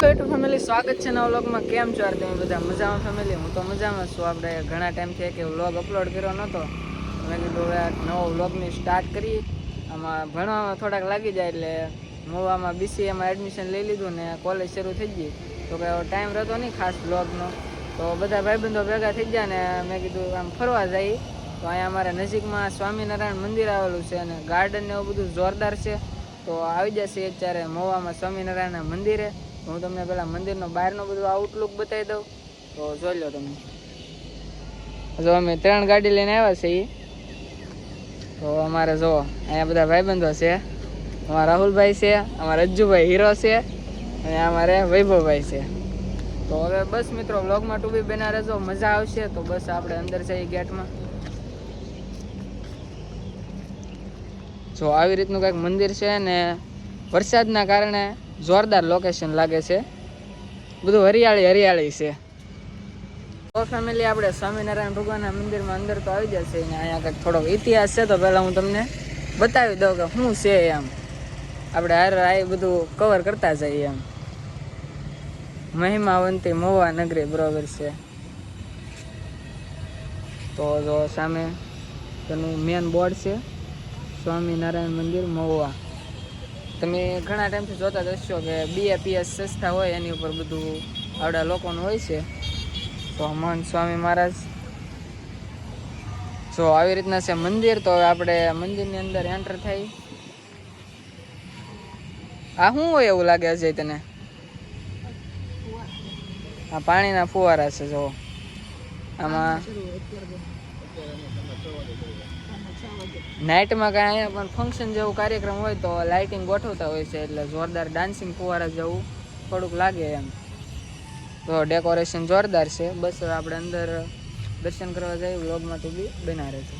YouTube family, સ્વાગત છે નવા વ્લોગમાં। કેમ છો યાર તમે બધા? મજામાં ફેમિલી? હું તો મજામાં છું। આપણે ઘણા ટાઈમથી કે વ્લોગ અપલોડ કર્યો નહોતો, મેં કીધું હવે નવો વ્લોગની સ્ટાર્ટ કરી। આમાં ભણવામાં થોડાક લાગી જાય એટલે મોવામાં BCAમાં એડમિશન લઈ લીધું ને કોલેજ શરૂ થઈ ગઈ, તો કે ટાઈમ રહેતો નહીં ખાસ વ્લોગનો। તો બધા ભાઈબંધો ભેગા થઈ ગયા ને મેં કીધું આમ ફરવા જઈએ। તો અહીંયા અમારા નજીકમાં સ્વામિનારાયણ મંદિર આવેલું છે અને ગાર્ડન ને એવું બધું જોરદાર છે। તો આવી જશે અત્યારે મોવામાં સ્વામિનારાયણના મંદિરે। હું તમને પેલા મંદિરનો બહારનો બધું આઉટલુક બતાવી દઉં, તો જોઈ લો તમે। જો અમે 3 ગાડી લઈને આવ્યા છીએ। તો અમારે જો અહીંયા બધા ભાઈબંધો છે। અમારા રાહુલભાઈ છે, અમારા અજ્જુભાઈ હીરો છે અને અમારે વૈભવભાઈ છે। તો હવે બસ મિત્રો, વ્લોગમાં ટુ બી બના રહેજો, મજા આવશે। તો બસ આપણે અંદર જઈએ ગેટમાં। જો આવી રીતનું કંઈક મંદિર છે ને વરસાદના કારણે જોરદાર લોકેશન લાગે છે, બધું હરિયાળી છે। તો ફેમિલી, આપણે સ્વામિનારાયણ ભગવાનના મંદિરમાં અંદર તો આવી જશે ને અહીંયા કંઈક થોડોક ઇતિહાસ છે, તો પહેલાં હું તમને બતાવી દઉં કે શું છે એમ। આપણે આ બધું કવર કરતા જઈએ એમ। મહિમાવંતી મોવા નગરી, બરોબર છે। તો જો સામે તેનું મેન બોર્ડ છે, સ્વામિનારાયણ મંદિર મોવા। તમે ઘણા ટાઈમથી જોતા જ હશો કે BAPS સંસ્થા હોય એની ઉપર બધું આવડા લોકોનું હોય છે। તો મહંત સ્વામી મહારાજ, જો આવી રીતના છે મંદિર। તો હવે આપણે મંદિરની અંદર એન્ટર થઈ। આ શું હોય એવું લાગે અજય તને? આ પાણીના ફુવારા છે। જો આમાં નાઇટમાં કાંઈ અહીંયા પણ ફંક્શન જેવું કાર્યક્રમ હોય તો લાઇટિંગ ગોઠવતા હોય છે, એટલે જોરદાર ડાન્સિંગ ફુવારા જેવું થોડુંક લાગે એમ। તો ડેકોરેશન જોરદાર છે। બસ હવે આપણે અંદર દર્શન કરવા જઈએ। વ્લોગમાં તો બી બના રહે છે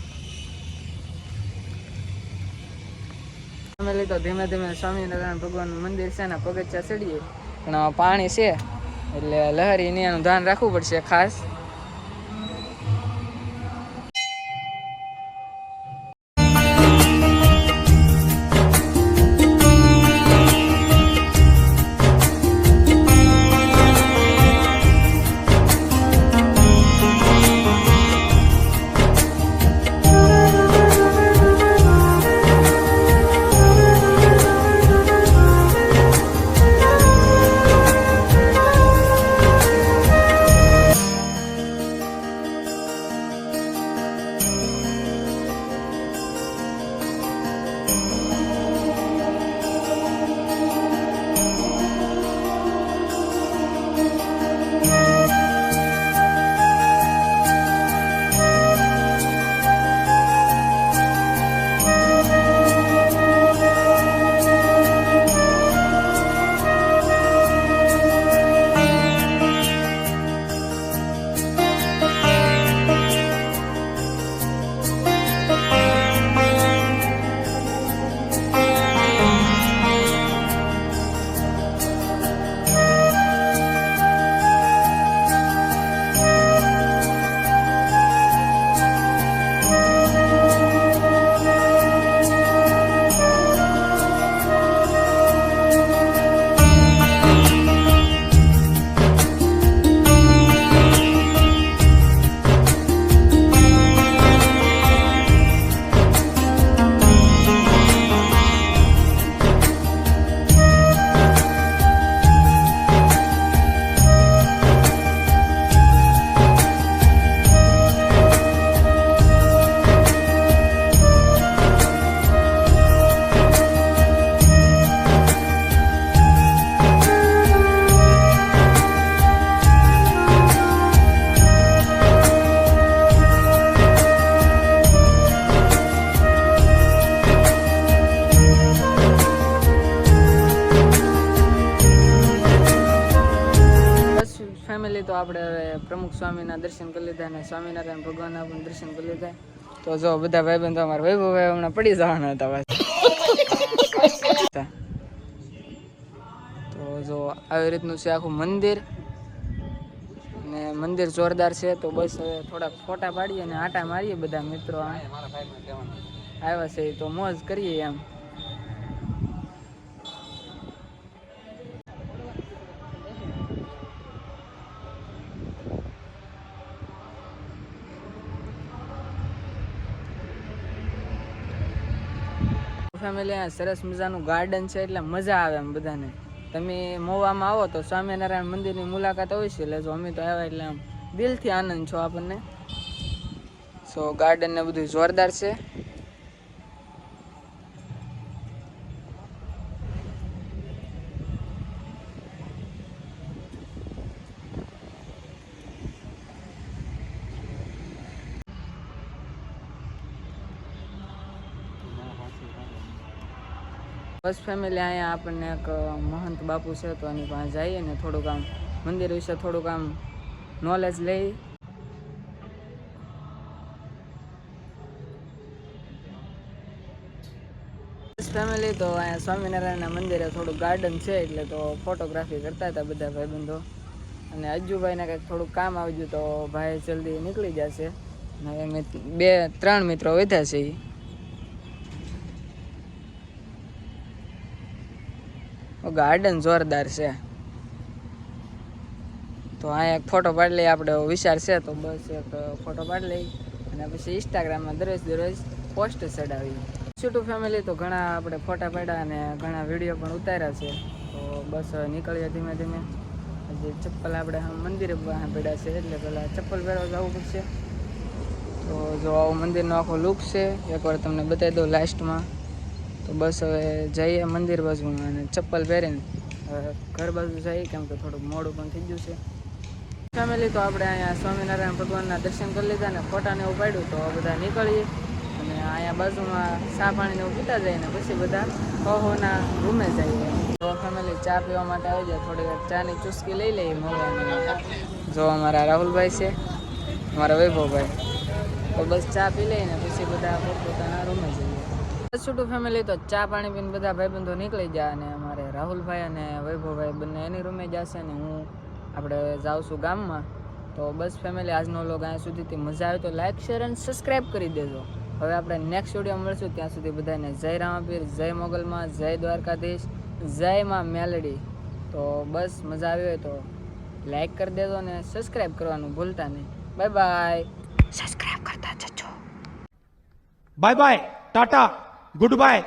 ફેમિલી। તો ધીમે ધીમે સ્વામિનારાયણ ભગવાનનું મંદિર છે ને પગથિયા ચડીએ, પણ પાણી છે એટલે લહેરી એનું ધ્યાન રાખવું પડશે ખાસ। ફેમિલી, તો આપણે હવે પ્રમુખ સ્વામીના દર્શન કરી લીધા અને સ્વામિનારાયણ ભગવાનના પણ દર્શન કરી લીધા। તો જો બધા ભાઈબંધો અમારા વૈભવભાઈ હમણાં પડી જવાના હતા। તો જો આવી રીતનું છે આખું મંદિર ને મંદિર જોરદાર છે। તો બસ હવે થોડાક ફોટા પાડીએ અને આટા મારીએ, બધા મિત્રો આવ્યા છે તો મોજ કરીએ એમ। ફેમિલી અહીંયા સરસ મજાનું ગાર્ડન છે એટલે મજા આવે એમ બધાને. તમે મોવામાં આવો તો સ્વામિનારાયણ મંદિરની મુલાકાત અવશ્ય લેજો. અમે તો આવ્યા એટલે આમ દિલથી આનંદ છો આપણને. સો ગાર્ડન ને બધું જોરદાર છે. બસ ફેમિલી અહીંયા આપણને એક મહંત બાપુ છે તો એની પાસે જઈએ ને થોડુંક આમ મંદિર વિશે થોડુંક આમ નોલેજ લઈ. બસ ફેમિલી તો અહીંયા સ્વામિનારાયણના મંદિરે થોડુંક ગાર્ડન છે એટલે તો ફોટોગ્રાફી કરતા હતા બધા ભાઈબંધો. અને અજ્જુભાઈને કંઈક થોડુંક કામ આવી ગયું તો ભાઈ જલ્દી નીકળી જશે. અને અમે 2-3 મિત્રો વધ્યા છે. ગાર્ડન જોરદાર છે તો અહીંયા એક ફોટો પાડી લઈએ આપણે વિચાર છે તો બસ એક ફોટો પાડી લઈ અને પછી ઇન્સ્ટાગ્રામમાં દરરોજ પોસ્ટ ચડાવી. છૂટું ફેમિલી તો ઘણા આપણે ફોટા પાડ્યા અને ઘણા વિડીયો પણ ઉતાર્યા છે તો બસ નીકળીએ ધીમે ધીમે. હજી ચપ્પલ આપણે મંદિરે પડ્યા છે એટલે પહેલાં ચપ્પલ પહેરવા જવું પડશે. તો જો આવો મંદિરનો આખો લુક છે એકવાર તમને બતાવી દઉં લાસ્ટમાં. તો બસ હવે જઈએ મંદિર બાજુ અને ચપ્પલ પહેરીને ઘર બાજુ જઈએ કેમ કે થોડુંક મોડું પણ થઈ ગયું છે. ફેમિલી તો આપણે અહીંયા સ્વામિનારાયણ ભગવાનના દર્શન કરી લીધા ને ફોટાને એવું પાડ્યું તો બધા નીકળીએ અને અહીંયા બાજુમાં ચા પાણીને એવું પીતા જઈએ ને પછી બધા હોના રૂમે જઈએ. તો ફેમિલી ચા પીવા માટે આવી જાય થોડી વાર ચાની ચુસ્કી લઈ લઈએ મોવાની. જો અમારા રાહુલભાઈ છે અમારા વૈભવભાઈ તો બસ ચા પી લઈને પછી બધા પોતપોતાના રૂમે જઈએ. છોટું ફેમિલી તો ચા પાણી પીને બધા ભાઈબંધો નીકળી જાય અને અમારે રાહુલભાઈ અને વૈભવભાઈ બંને એની રૂમે જશે ને હું આપણે જાઉં છું ગામમાં. તો બસ ફેમિલી આજનો વ્લોગ અહીંયા સુધીથી મજા આવે તો લાઈક શેર અને સબસ્ક્રાઈબ કરી દેજો. હવે આપણે નેક્સ્ટ વિડીયો મળશું ત્યાં સુધી બધાને જય રામાપીર, જય મોગલમાં, જય દ્વારકાધીશ, જય માં મેલડી. તો બસ મજા આવી હોય તો લાઈક કરી દેજો અને સબસ્ક્રાઈબ કરવાનું ભૂલતા નહીં. Bye bye. સબસ્ક્રાઈબ કરતા જજો. Bye bye, Tata, good bye.